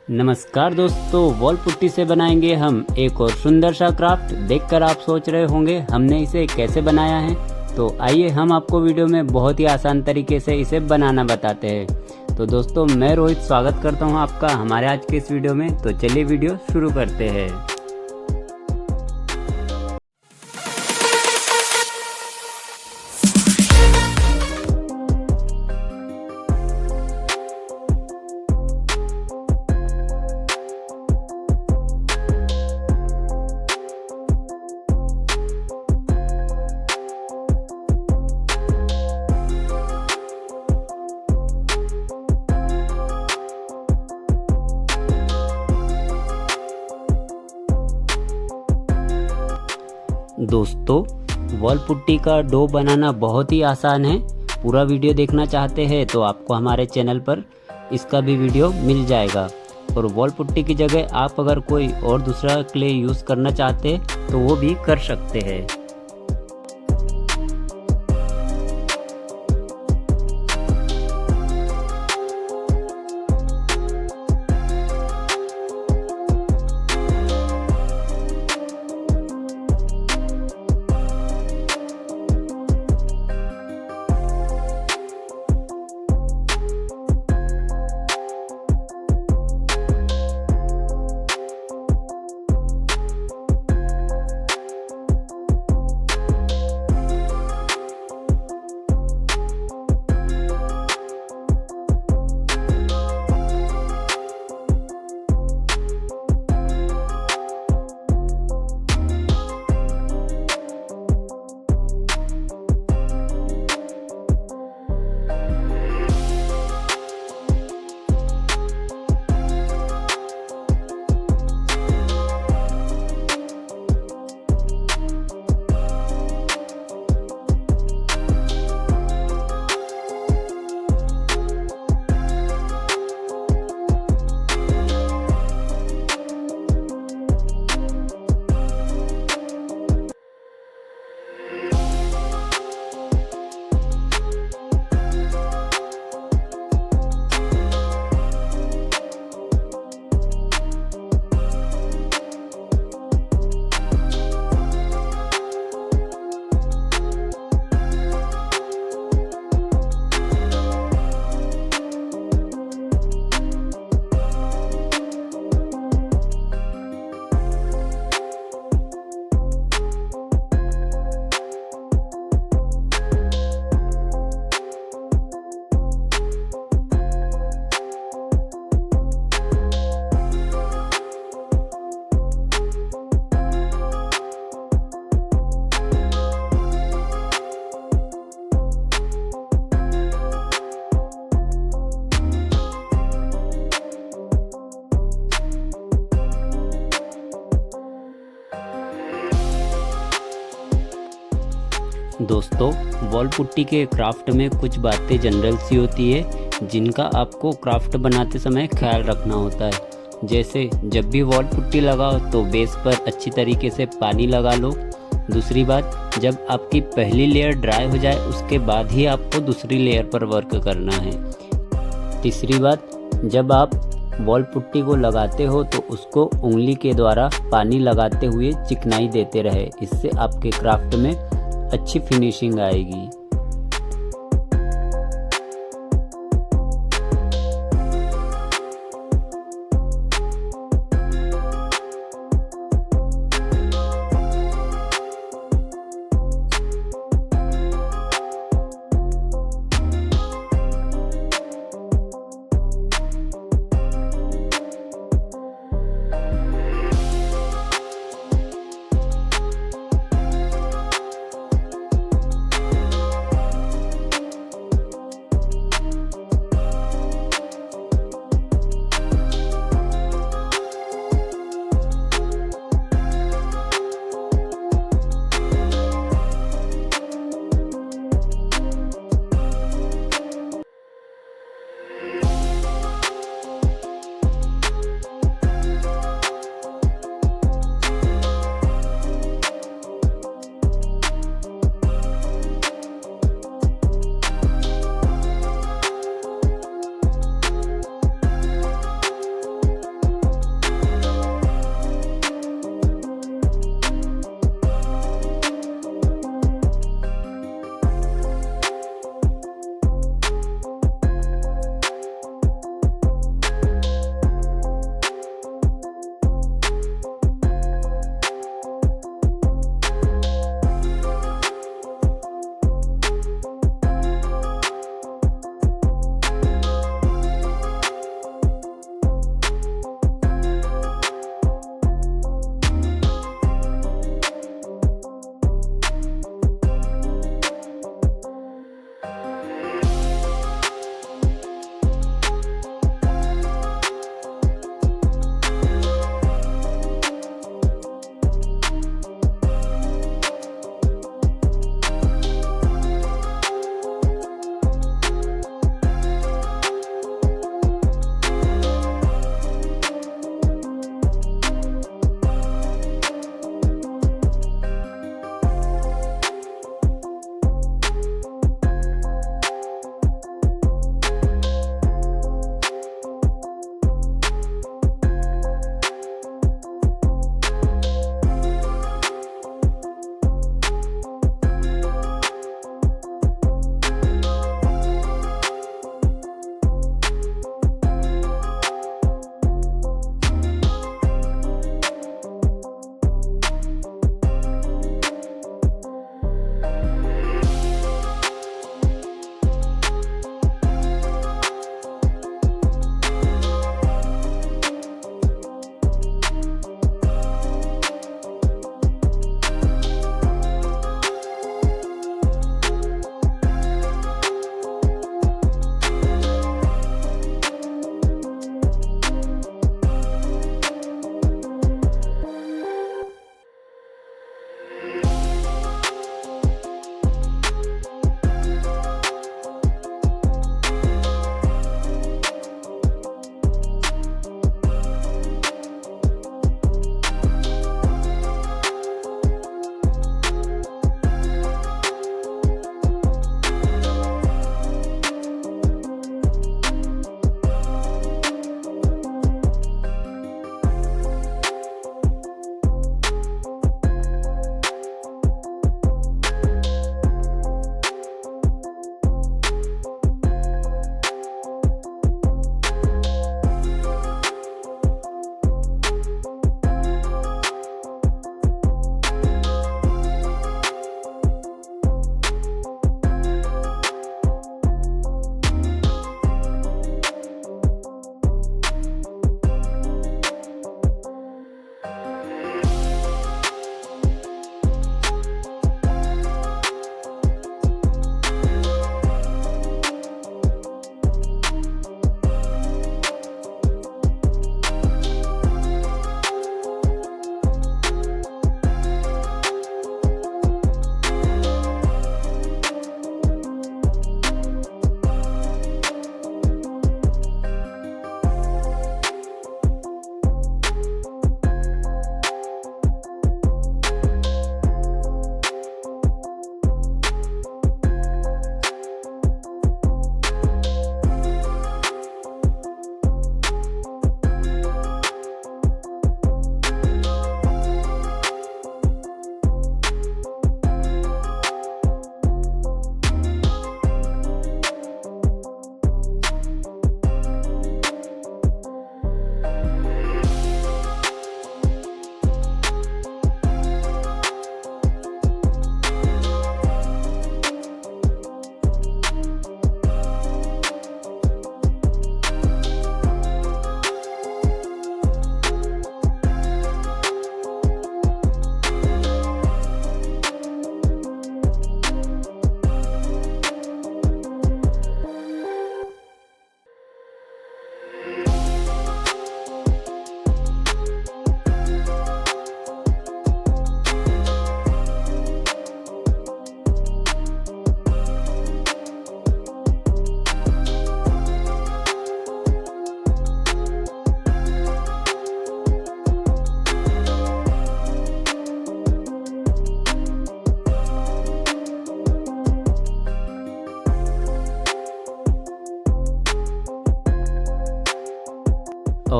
नमस्कार दोस्तों, wall putty से बनाएंगे हम एक और सुंदर सा क्राफ्ट। देखकर आप सोच रहे होंगे हमने इसे कैसे बनाया है, तो आइए हम आपको वीडियो में बहुत ही आसान तरीके से इसे बनाना बताते हैं। तो दोस्तों, मैं रोहित स्वागत करता हूं आपका हमारे आज के इस वीडियो में। तो चलिए वीडियो शुरू करते हैं। दोस्तों, वॉल पुट्टी का डो बनाना बहुत ही आसान है। पूरा वीडियो देखना चाहते हैं तो आपको हमारे चैनल पर इसका भी वीडियो मिल जाएगा। और वॉल पुट्टी की जगह आप अगर कोई और दूसरा क्ले यूज़ करना चाहते हैं तो वो भी कर सकते हैं। दोस्तों, वॉल पुट्टी के क्राफ्ट में कुछ बातें जनरल सी होती है जिनका आपको क्राफ्ट बनाते समय ख्याल रखना होता है। जैसे जब भी वॉल पुट्टी लगाओ तो बेस पर अच्छी तरीके से पानी लगा लो। दूसरी बात, जब आपकी पहली लेयर ड्राई हो जाए उसके बाद ही आपको दूसरी लेयर पर वर्क करना है। तीसरी बात, जब आप वॉल पुट्टी को लगाते हो तो उसको उंगली के द्वारा पानी लगाते हुए चिकनाई देते रहे। इससे आपके क्राफ्ट में अच्छी फिनिशिंग आएगी।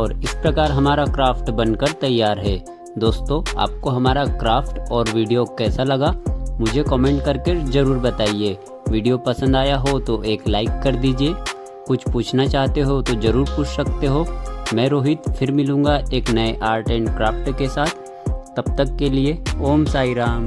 और इस प्रकार हमारा क्राफ्ट बनकर तैयार है। दोस्तों, आपको हमारा क्राफ्ट और वीडियो कैसा लगा मुझे कमेंट करके ज़रूर बताइए। वीडियो पसंद आया हो तो एक लाइक कर दीजिए। कुछ पूछना चाहते हो तो ज़रूर पूछ सकते हो। मैं रोहित फिर मिलूँगा एक नए आर्ट एंड क्राफ्ट के साथ। तब तक के लिए ओम साई राम।